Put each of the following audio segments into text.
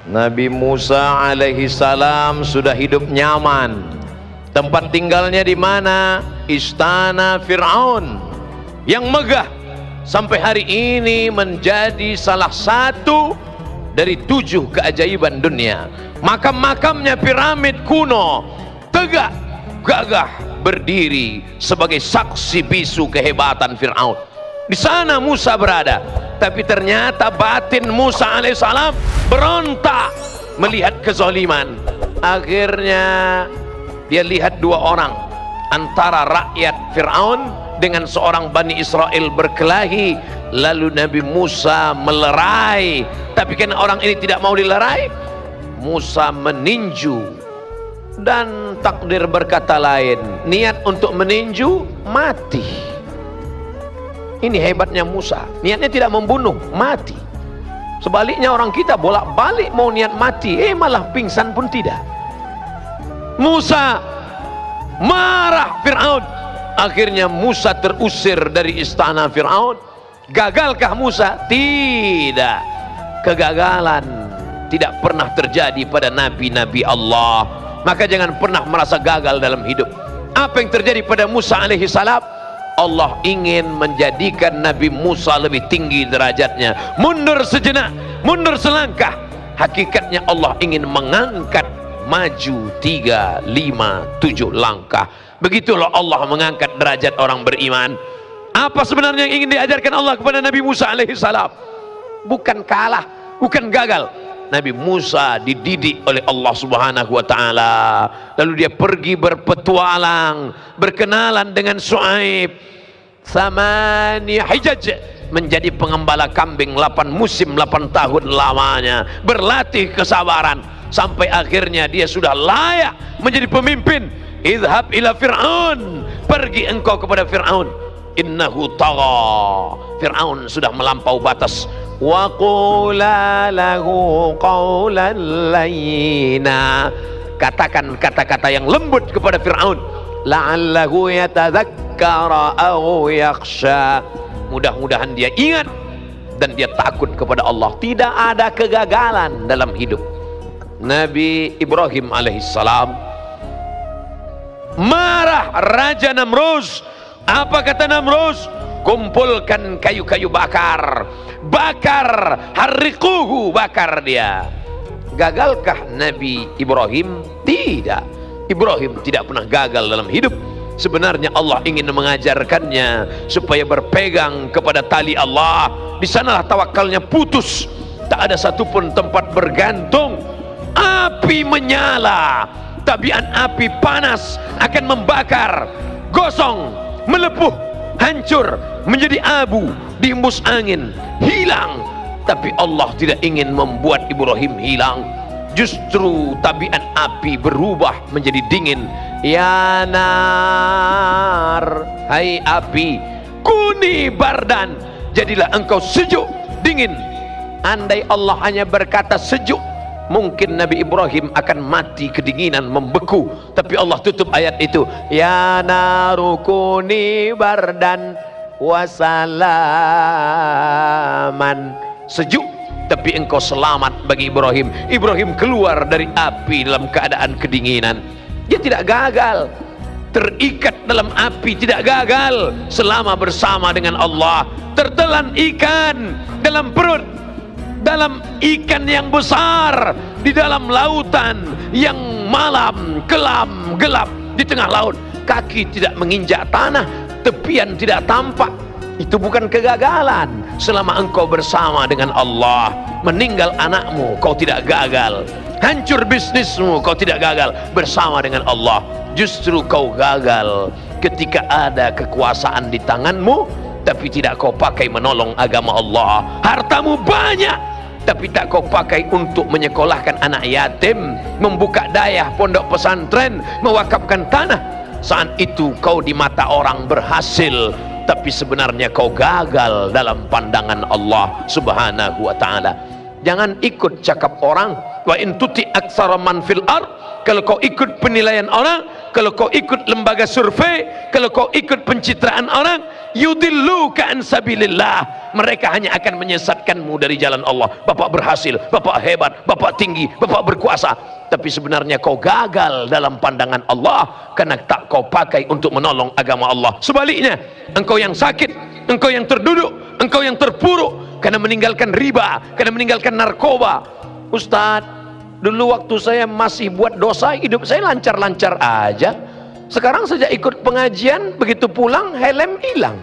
Nabi Musa alaihi salam sudah hidup nyaman. Tempat tinggalnya di mana? Istana Fir'aun yang megah, sampai hari ini menjadi salah satu dari 7 keajaiban dunia. Makam-makamnya piramid kuno, tegak gagah berdiri sebagai saksi bisu kehebatan Fir'aun. Di sana Musa berada, tapi ternyata batin Musa alaihissalam berontak melihat kezaliman. Akhirnya dia lihat 2 orang antara rakyat Fir'aun dengan seorang Bani Israel berkelahi. Lalu Nabi Musa melerai, tapi karena orang ini tidak mau dilerai, Musa meninju. Dan takdir berkata lain, niat untuk meninju, mati. Ini hebatnya Musa, niatnya tidak membunuh, mati. Sebaliknya orang kita bolak-balik mau niat mati, malah pingsan pun tidak. Musa marah Fir'aun. Akhirnya Musa terusir dari istana Fir'aun. Gagalkah Musa? Tidak. Kegagalan tidak pernah terjadi pada nabi-nabi Allah. Maka jangan pernah merasa gagal dalam hidup. Apa yang terjadi pada Musa alaihi salam? Allah ingin menjadikan Nabi Musa lebih tinggi derajatnya. Mundur sejenak, mundur selangkah. Hakikatnya Allah ingin mengangkat maju 3, 5, 7 langkah. Begitulah Allah mengangkat derajat orang beriman. Apa sebenarnya yang ingin diajarkan Allah kepada Nabi Musa alaihi salam? Bukan kalah, bukan gagal. Nabi Musa dididik oleh Allah subhanahu wa ta'ala. Lalu dia pergi berpetualang, berkenalan dengan Shu'aib. Samani hijaj, menjadi pengembala kambing 8 musim, 8 tahun lamanya. Berlatih kesabaran sampai akhirnya dia sudah layak menjadi pemimpin. Idhab ila Fir'aun, pergi engkau kepada Fir'aun. Innahu tagha, Fir'aun sudah melampau batas. Wa qula lahu qawlan layyina, katakan kata-kata yang lembut kepada Fir'aun. La'allahu yatadzakkara aw yakhsha, mudah-mudahan dia ingat dan dia takut kepada Allah. Tidak ada kegagalan dalam hidup. Nabi Ibrahim alaihissalam marah Raja Namrus. Apa kata Namrus? Kumpulkan kayu-kayu bakar, bakar, harriquhu, bakar dia. Gagalkah Nabi Ibrahim? Tidak. Ibrahim tidak pernah gagal dalam hidup. Sebenarnya Allah ingin mengajarkannya supaya berpegang kepada tali Allah. Di sanalah tawakalnya putus. Tak ada satupun tempat bergantung. Api menyala, tabiat api panas akan membakar, gosong, melepuh, hancur, menjadi abu, dihembus angin, hilang. Tapi Allah tidak ingin membuat Ibrahim hilang. Justru tabiat api berubah menjadi dingin. Ya nar, hai api, kuni bardan, jadilah engkau sejuk, dingin. Andai Allah hanya berkata sejuk, mungkin Nabi Ibrahim akan mati kedinginan, membeku. Tapi Allah tutup ayat itu. Ya narukuni bardan wasalaman, sejuk tapi engkau selamat bagi Ibrahim. Ibrahim keluar dari api dalam keadaan kedinginan. Dia tidak gagal, terikat dalam api tidak gagal selama bersama dengan Allah. Tertelan ikan dalam perut, dalam ikan yang besar, di dalam lautan yang malam, kelam, gelap, di tengah laut. Kaki tidak menginjak tanah, tepian tidak tampak. Itu bukan kegagalan. Selama engkau bersama dengan Allah. Meninggal anakmu, kau tidak gagal. Hancur bisnismu, kau tidak gagal. Bersama dengan Allah. Justru kau gagal ketika ada kekuasaan di tanganmu, tapi tidak kau pakai menolong agama Allah. Hartamu banyak, tapi tak kau pakai untuk menyekolahkan anak yatim, membuka dayah pondok pesantren, mewakafkan tanah. Saat itu kau di mata orang berhasil, tapi sebenarnya kau gagal dalam pandangan Allah subhanahu wa ta'ala. Jangan ikut cakap orang. Wa in tuti aktsara man fil ard, kalau kau ikut penilaian orang, kalau kau ikut lembaga survei, kalau kau ikut pencitraan orang, yudilluka an sabilillah, mereka hanya akan menyesatkanmu dari jalan Allah. Bapak berhasil, bapak hebat, bapak tinggi, bapak berkuasa, tapi sebenarnya kau gagal dalam pandangan Allah karena tak kau pakai untuk menolong agama Allah. Sebaliknya, engkau yang sakit, engkau yang terduduk, engkau yang terpuruk karena meninggalkan riba, karena meninggalkan narkoba. Ustadz, dulu waktu saya masih buat dosa, hidup saya lancar-lancar aja. Sekarang sejak ikut pengajian, begitu pulang helm hilang.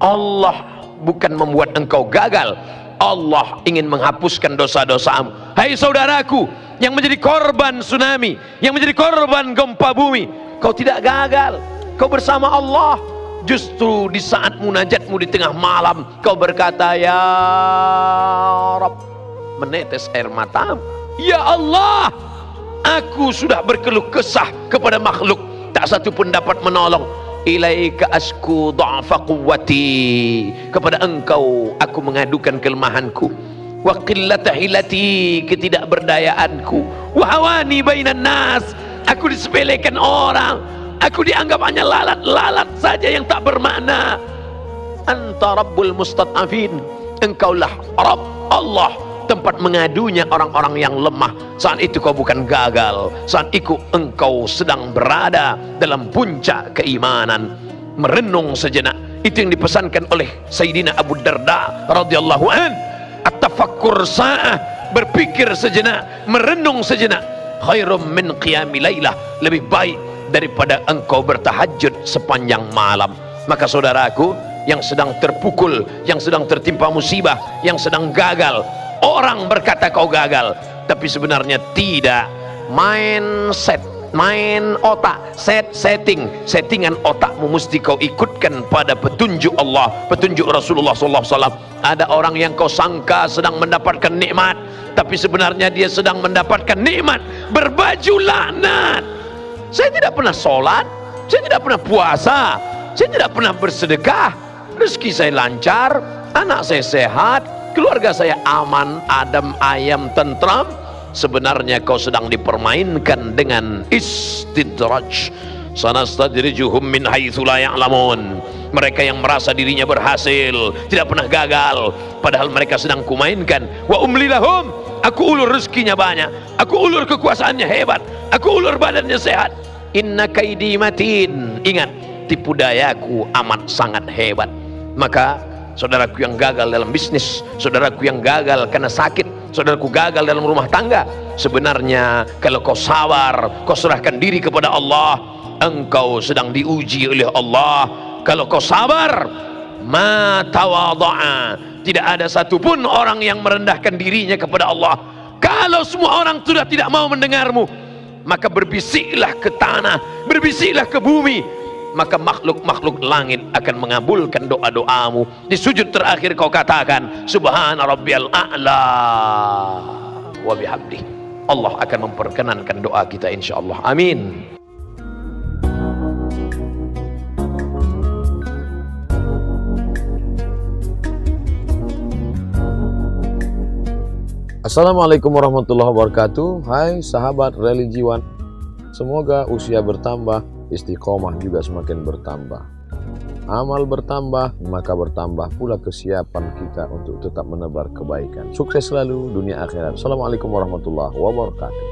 Allah bukan membuat engkau gagal, Allah ingin menghapuskan dosa-dosamu. Hai saudaraku yang menjadi korban tsunami, yang menjadi korban gempa bumi, kau tidak gagal, kau bersama Allah. Justru di saat munajatmu di tengah malam, kau berkata, ya Rabb, menetes air matamu. Ya Allah, aku sudah berkeluh kesah kepada makhluk, tak satu pun dapat menolong. Ilaika asku dha'fa quwwati, kepada engkau aku mengadukan kelemahanku. Wa qillata hilati, ketidakberdayaanku. Wa hawani bainan nas, aku disepelekan orang, aku dianggap hanya lalat-lalat saja yang tak bermakna. Anta rabbul mustad'afin, engkaulah Rabb, Allah, tempat mengadunya orang-orang yang lemah. Saat itu kau bukan gagal, saat itu engkau sedang berada dalam puncak keimanan. Merenung sejenak, itu yang dipesankan oleh Sayyidina Abu Darda radhiyallahu an. At-tafakkur sa'ah, berpikir sejenak, merenung sejenak, khairum min qiyami lailah, lebih baik daripada engkau bertahajud sepanjang malam. Maka saudaraku yang sedang terpukul, yang sedang tertimpa musibah, yang sedang gagal, orang berkata kau gagal, tapi sebenarnya tidak. Mindset, main otak, settingan otakmu mesti kau ikutkan pada petunjuk Allah, petunjuk Rasulullah SAW. Ada orang yang kau sangka sedang mendapatkan nikmat, tapi sebenarnya dia sedang mendapatkan nikmat berbaju laknat. Saya tidak pernah sholat, saya tidak pernah puasa, saya tidak pernah bersedekah, rezeki saya lancar, anak saya sehat, keluarga saya aman, adem, ayam, tentram. Sebenarnya kau sedang dipermainkan dengan istidraj. Sanastadrijuhum min haitsu la ya'lamun. Mereka yang merasa dirinya berhasil, tidak pernah gagal, padahal mereka sedang kumainkan. Wa umli lahum, aku ulur rezekinya banyak, aku ulur kekuasaannya hebat, aku ulur badannya sehat. Inna kaidi matin, ingat, tipu dayaku amat sangat hebat. Maka saudaraku yang gagal dalam bisnis, saudaraku yang gagal karena sakit, saudaraku gagal dalam rumah tangga, sebenarnya kalau kau sabar, kau serahkan diri kepada Allah, engkau sedang diuji oleh Allah. Kalau kau sabar, ma tawadha'a, tidak ada satupun orang yang merendahkan dirinya kepada Allah. Kalau semua orang sudah tidak mau mendengarmu, maka berbisiklah ke tanah, berbisiklah ke bumi, maka makhluk-makhluk langit akan mengabulkan doa-doamu. Di sujud terakhir kau katakan subhana rabbiyal a'la wa bihamdih. Allah akan memperkenankan doa kita insyaallah. Amin. Assalamualaikum warahmatullahi wabarakatuh. Hai sahabat religiwan, semoga usia bertambah, istiqomah juga semakin bertambah, amal bertambah, maka bertambah pula kesiapan kita untuk tetap menebar kebaikan. Sukses selalu dunia akhirat. Assalamualaikum warahmatullahi wabarakatuh.